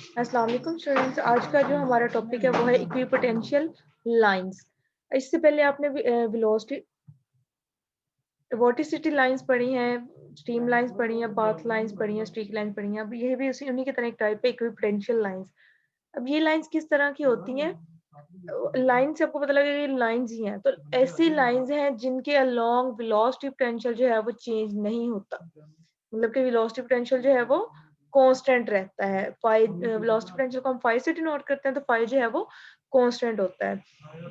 अस्सलाम वालेकुम स्टूडेंट्स। आज का जो हमारा टॉपिक है वो है इक्विपोटेंशियल लाइंस। इससे पहले आपने वेलोसिटी वोर्टिसिटी लाइंस पढ़ी हैं, स्ट्रीम लाइंस पढ़ी हैं, पाथ लाइंस पढ़ी हैं, स्ट्रीक लाइंस पढ़ी हैं। अब ये भी उन्हीं की तरह एक टाइप है इक्विपोटेंशियल लाइंस। अब ये लाइंस किस तरह की होती हैं? लाइन से आपको पता लगेगा ये लाइंस ही हैं। तो ऐसी लाइंस हैं जिनके अलोंग वेलोसिटी पोटेंशियल जो है वो चेंज नहीं होता, मतलब कि वेलोसिटी पोटेंशियल जो है वो कांस्टेंट रहता है। वेलोसिटी पोटेंशियल को हम फाई से डिनोट करते हैं, तो फाई जो है वो कांस्टेंट होता है।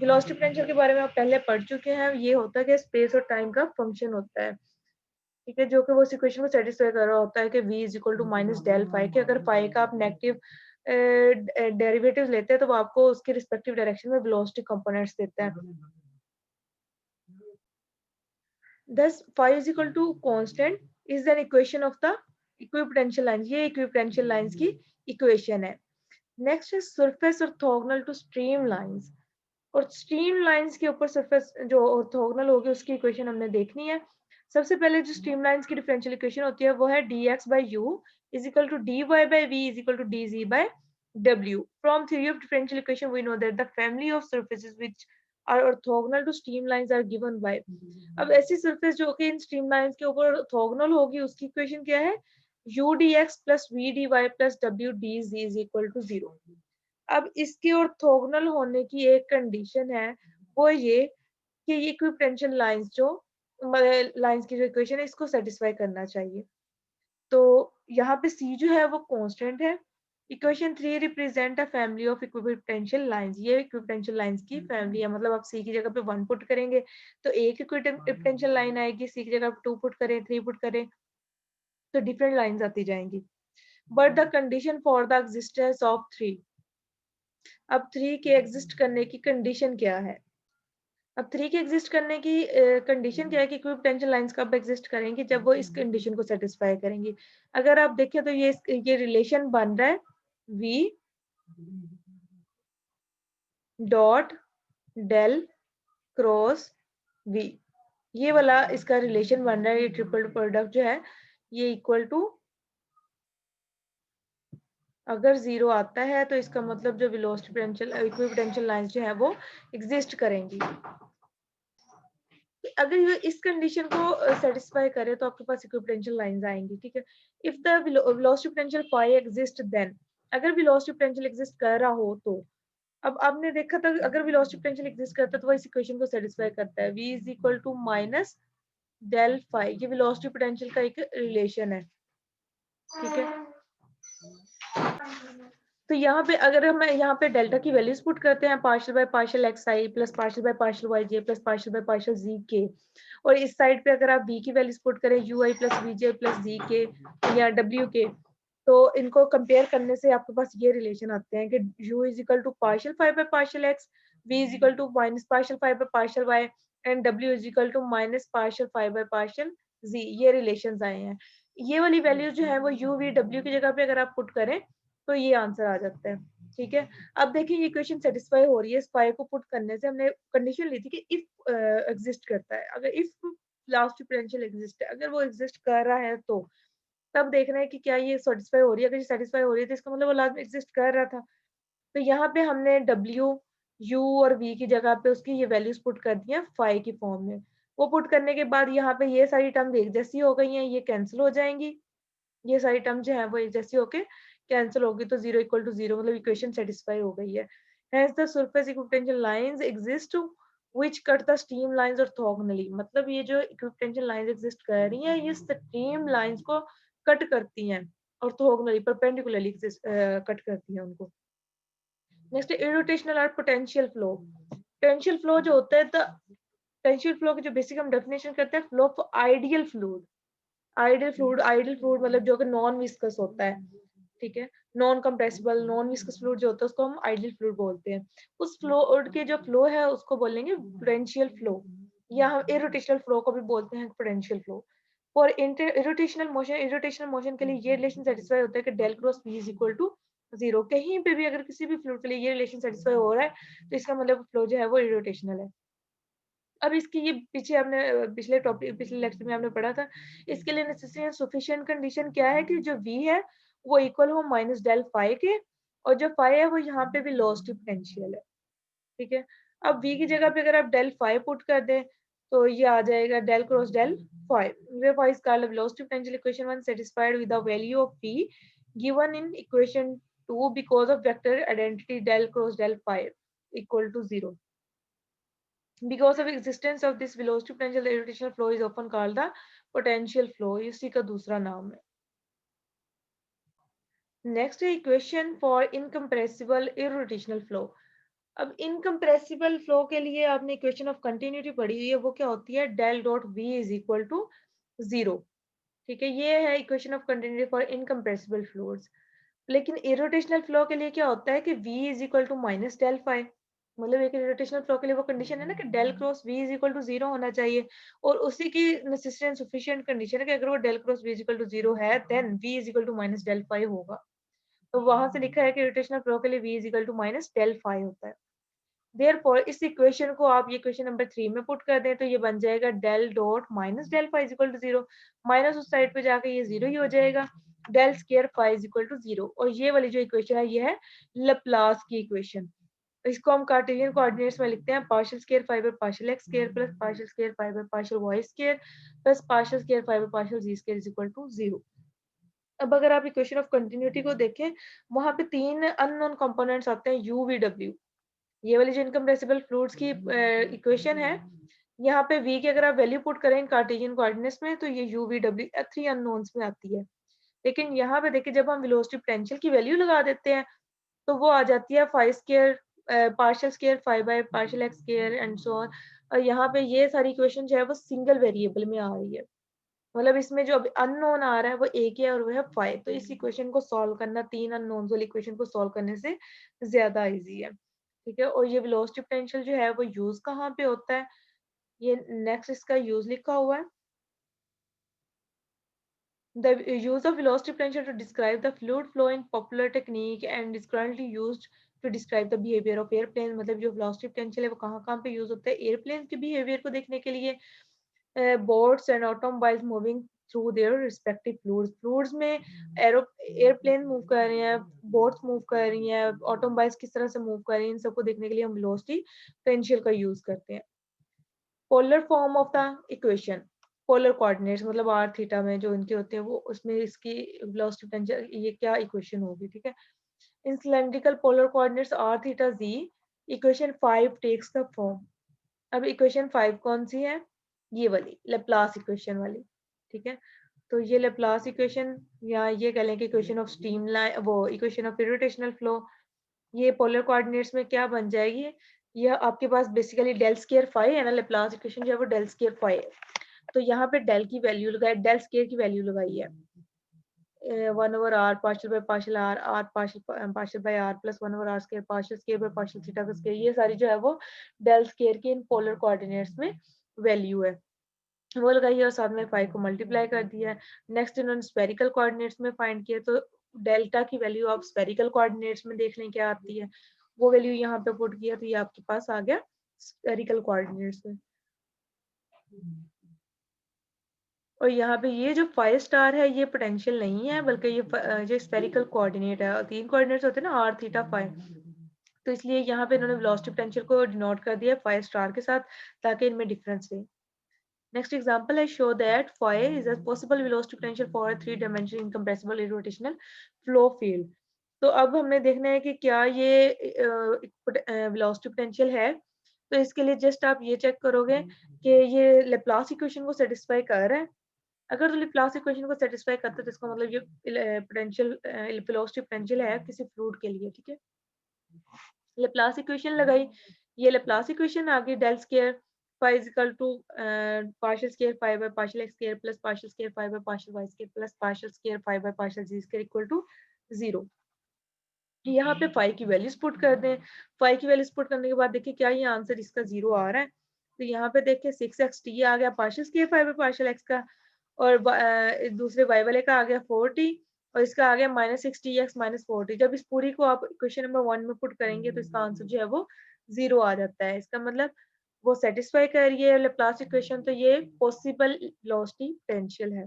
वेलोसिटी पोटेंशियल के बारे में आप पहले पढ़ चुके हैं। ये होता है कि स्पेस और टाइम का फंक्शन होता है, ठीक है, जो कि वो इक्वेशन को सेटिस्फाई कर रहा होता है कि v is equal to minus del phi, कि अगर फाई का आप नेगेटिव डेरिवेटिव लेते हैं तो वो आपको उसके रिस्पेक्टिव डायरेक्शन में वेलोसिटी कंपोनेंट्स देता है। Thus phi is equal to constant is an equation of the equipotential lines। ये equipotential lines की इक्वेशन है। नेक्स्ट है surface orthogonal to stream lines. और स्ट्रीम लाइंस के ऊपर सरफेस जो ऑर्थोगोनल होगी उसकी इक्वेशन हमने देखनी है। सबसे पहले जो स्ट्रीम लाइंस की डिफरेंशियल इक्वेशन होती है वो है dx by u is equal to dy by v is equal to dz by w। From theory of differential equation we know that the family of surfaces which are orthogonal to streamlines are given by। अब ऐसी surface जो कि इन streamlines के ऊपर orthogonal होगी उसकी equation क्या है? u dx plus v dy plus w dz is equal to 0। अब इसके ऑर्थोगोनल होने की एक कंडीशन है, वो ये कि ये इक्विपोटेंशियल लाइंस जो लाइंस की जो इक्वेशन है इसको सेटिस्फाई करना चाहिए। तो यहाँ पे c जो है वो कांस्टेंट है। Equation 3 represent a family of equipotential lines. ये इक्विपोटेंशियल लाइंस की फैमिली है, मतलब आप c की जगह पे 1 पुट करेंगे तो एक इक्विपोटेंशियल लाइन आएगी, c की जगह पे 2 पुट करें, 3 पुट करें तो डिफरेंट लाइंस आती जाएंगी। But the condition for the existence of 3, अब 3 के एग्जिस्ट करने की कंडीशन क्या है? अब 3 के एग्जिस्ट करने की कंडीशन क्या है कि इक्विपोटेंशियल लाइंस कब एग्जिस्ट करेंगी? जब वो इस कंडीशन को सेटिस्फाई करेंगी। अगर आप देखें तो ये रिलेशन बन रहा है v dot del cross v। ये वाला इसका रिलेशन बन रहा है, ये ट्रिपल प्रोडक्ट जो है ये इक्वल टू, अगर 0 आता है तो इसका मतलब जो वेलोसिटी पोटेंशियल इक्विपोटेंशियल लाइंस जो है वो एग्जिस्ट करेंगी। अगर ये इस कंडीशन को सेटिस्फाई करे तो आपके पास इक्विपोटेंशियल लाइंस आएंगी, ठीक है। If the velocity potential phi exist then, अगर वेलोसिटी पोटेंशियल एग्जिस्ट कर रहा हो तो, अब आपने देखा था अगर वेलोसिटी पोटेंशियल एग्जिस्ट करता है तो वो इस इक्वेशन को सेटिस्फाई करता है। v is equal to minus del phi, ये वेलोसिटी पोटेंशियल का एक रिलेशन है, ठीक है। तो यहाँ पे अगर हम यहाँ पे डेल्टा की वैल्यूज पुट करते हैं, partial by partial x i plus partial by partial y j plus partial by partial z k, और इस साइड पे अगर आप v की वैल्यूज पुट करें u i plus v j plus z k या w के, तो इनको कंपेयर करने से आपके पास ये रिलेशन आते हैं कि u is equal to partial phi by partial x, v is equal to minus partial phi by partial y and w is equal to minus partial phi by partial z। ये relations आए हैं। ये वाली values जो है वो u v w की जगह पे अगर आप पुट करें तो ये आंसर आ जाता है, ठीक है। अब देखिए ये इक्वेशन सेटिस्फाई हो रही है। इस फाई को पुट करने से हमने कंडीशन ली थी कि इफ एग्जिस्ट करता है, अगर इफ लास्ट पोटेंशियल एग्जिस्ट है, अगर वो एग्जिस्ट कर रहा है तो तब देख रहे हैं कि क्या ये सेटिस्फाई हो रही है। अगर ये सेटिस्फाई हो रही है तो इसका मतलब वो लास्ट में एग्जिस्ट कर रहा था। तो यहाँ पे हमने w u और v की जगह पे उसकी ये वैल्यूज पुट कर दी है फाई की फॉर्म में। वो पुट करने के बाद यहाँ पे ये सारी टर्म एक जैसी हो गई हैं, ये कैंसिल हो जाएंगी। ये सारी टर्म जो है वो एक जैसी होके कैंसिल होगी, तो 0 इक्वल टू 0 मतलब इक्वेशन सेटिस्फाई हो गई है। Hence the surface equipotential lines exist which cut the stream lines orthogonally। मतलब ये जो equipotential lines exist कर रही हैं ये stream lines को कट करती हैं orthogonally, perpendicularly कट करती हैं उनको। नेक्स्ट इरोटेशनल और पोटेंशियल फ्लो। पोटेंशियल फ्लो जो होता है, तो पोटेंशियल फ्लो की जो बेसिक हम डेफिनेशन करते हैं, flow of ideal fluid. Ideal fluid मतलब जो कि नॉन विस्कस होता है, ठीक है। Non compressible non viscous fluid जो होता है उसको हम आइडियल फ्लूइड बोलते हैं। उस फ्लूइड के जो फ्लो है उसको बोलेंगे पोटेंशियल फ्लो, या हम इरोटेशनल फ्लो को भी बोलते हैं potential flow. For irrotational motion के लिए ये रिलेशन सेटिस्फाई होता है कि del cross v is equal to 0। कहीं पे भी अगर किसी भी फ्लूइड के लिए ये रिलेशन सेटिस्फाई हो रहा है तो इसका मतलब फ्लो जो है वो इरोटेशनल है। अब इसकी ये पीछे हमने पिछले टॉपिक पिछले लेक्चर में हमने पढ़ा था। इसके लिए नेसेसरी एंड सफिशिएंट कंडीशन क्या है कि जो v है वो इक्वल हो माइनस डेल फाई के, और जो फाई है वो यहाँ पे वेलोसिटी पोटेंशियल है, ठीक है। अब v की जगह पे अगर आप डेल फाई पुट कर दें तो ये आ जाएगा del cross del phi, where phi is called the velocity potential equation when satisfied with the value of v given in equation 2 because of vector identity del cross del phi equal to 0. Because of existence of this velocity potential, the irrotational flow is often called the potential flow. इसी का दूसरा नाम है. Next equation for incompressible irrotational flow. अब incompressible flow के लिए आपने equation of continuity पढ़ी हुई है, वो क्या होती है, del dot v is equal to 0, ठीक है। ये है equation of continuity for incompressible fluids. लेकिन इरोटेशनल फ्लो के लिए क्या होता है कि v is equal to minus del phi, मतलब एक इरोटेशनल फ्लो के लिए वो कंडीशन है ना कि del cross v is equal to 0 होना चाहिए, और उसी की नेसेसरी एंड सफिशिएंट कंडीशन है कि अगर वो del cross v is equal to 0 है then v is equal to minus del phi होगा। तो वहां से लिखा है कि इरोटेशनल फ्लो के लिए v is equal to minus del phi होता है। देयरफॉर इस इक्वेशन को आप ये इक्वेशन नंबर 3 में पुट कर दें तो ये बन जाएगा del dot minus del phi is equal to 0, minus उस साइड पे जाके ये 0 ही हो जाएगा, del square phi is equal to 0। और ये वाली जो इक्वेशन है ये है लैप्लास की इक्वेशन। इसको हम कार्टेशियन कोऑर्डिनेट्स में लिखते हैं partial square phi by partial x square plus partial square phi by partial y square plus partial square phi by partial z square is equal to 0। अब अगर आप इक्वेशन ऑफ कंटिन्यूटी को देखें, वहां पे तीन अननोन कंपोनेंट्स आते हैं u v w। ये वाली जो इनकम्प्रेसिबल फ्लूइड्स की इक्वेशन है, यहाँ पे v की अगर आप वैल्यू पुट करें कार्टेशियन कोऑर्डिनेट्स में तो ये u v w three unknowns में आती है। लेकिन यहाँ पे देखिए जब हम वेलोसिटी पोटेंशियल की वैल्यू लगा देते हैं तो वो आ जाती है phi square partial square phi by partial x square and so on. और यहाँ पे ये सारी इक्वेशन जो है वो सिंगल वेरिएबल में आ रही है, मतलब इसमें जो अननोन आ रहा है वो एक है और वो है फाई। तो इस इक्वेशन को सॉल्व करना तीन अननोन वाली इक्वेशन को सॉल्व करने से ज्यादा इजी है, ठीक है। और ये वेलोसिटी पोटेंशियल जो है वो यूज कहाँ पे होता है, ये नेक्स्ट इसका यूज लिखा हुआ है। The use of velocity potential to describe the fluid flow in popular technique and is currently used to describe the behavior of airplane। मतलब जो velocity potential है वो कहाँ कहाँ पे यूज होता है, एयरप्लेन के बिहेवियर को देखने के लिए, boats and automobiles moving through their respective fluids। Fluids में एयरप्लेन मूव कर रहे हैं, बोट्स मूव कर रही हैं, ऑटोमोबाइल्स किस तरह से मूव कर रही हैं, इन सबको देखने के लिए हम वेलोसिटी पोटेंशियल का यूज करते हैं। Polar form of the equation, polar coordinates मतलब आर थीटा में जो इनके होते हैं वो उसमें इसकी वेलोसिटी पोटेंशियल ये क्या इक्वेशन होगी, ठीक है। In cylindrical polar coordinates r theta z equation 5 takes the form. अब इक्वेशन 5 कौन सी है, ये वाली लेप्लास इक्वेशन वाली, ठीक है। तो ये लेप्लास इक्वेशन या ये कह लें कि इक्वेशन ऑफ स्ट्रीम लाइन, वो इक्वेशन ऑफ इरोटेशनल फ्लो, ये पोलर कोऑर्डिनेट्स में क्या बन जाएगी, ये आपके पास बेसिकली डेल स्क्वायर फाई है ना, लेप्लास इक्वेशन जो है वो डेल स्क्वायर फाई है। तो यहाँ पे डेल की वैल्यू लगाई, डेल स्क्वायर की वैल्यू लगाई है 1 over r partial by partial r, r partial by r plus 1 over r square partial square by partial theta का स्क्वायर, ये सारी जो है वो डेल स्क्वायर की इन पोलर कोऑर्डिनेट्स में वैल्यू है वो लगाई है और साथ में 5 को मल्टीप्लाई कर दिया है। नेक्स्ट इन्होंने स्फेरिकल कोऑर्डिनेट्स में फाइंड किया, तो डेल्टा की वैल्यू आप स्फेरिकल कोऑर्डिनेट्स में देख लें क्या आती है, वो वैल्यू यहाँ पे पुट किया तो ये आपके पास आ गया स्फेरिकल कोऑर्डिनेट्स में। और यहाँ पे ये जो 5 स्टार है ये पोटेंशियल नहीं है बल्कि ये स्फेरिकल कोऑर्डिनेट है, और तीन कोऑर्डिनेट्स होते हैं ना आर थीटा फाई, तो इसलिए यहाँ पे इन्होंने वेलोसिटी पोटेंशियल को डिनोट कर दिया 5 स्टार के साथ ताकि इनमें डिफरेंस रहे। Next example, I show that phi is a possible velocity potential for a three-dimensional incompressible irrotational flow field। तो अब हमने देखना है कि क्या ये वेलोसिटी पोटेंशियल है, तो इसके लिए जस्ट आप ये चेक करोगे कि ये लेप्लास इक्वेशन को सेटिस्फाई कर रहा है। अगर तो लेप्लास इक्वेशन को सेटिस्फाई करता है तो इसका मतलब ये पोटेंशियल वेलोसिटी पोटेंशियल है किसी फ्लूइड के लिए, ठीक है। लेप्लास इक्वेशन लगाई, ये लेप्लास इक्वेशन आ गई del square phi is equal to partial square phi by partial x square plus partial square phi by partial y square plus partial square phi by partial z square equal to 0। यहाँ पे phi की values put कर दें, phi की values put करने के बाद देखिए क्या ये आंसर इसका 0 आ रहा है, तो यहाँ पे देखिए 6xt आ गया partial square phi by partial x का, और दूसरे y वाले का आ गया 4t, और इसका आ गया -6tx -4t। जब इस पूरी को आप क्वेश्चन नंबर 1 में पुट करेंगे तो इसका आंसर जो है वो 0 आ जाता है। इसका मतलब वो सेटिस्फाई कर रही है लेप्लास इक्वेशन, तो ये पॉसिबल वेलोसिटी पोटेंशियल है।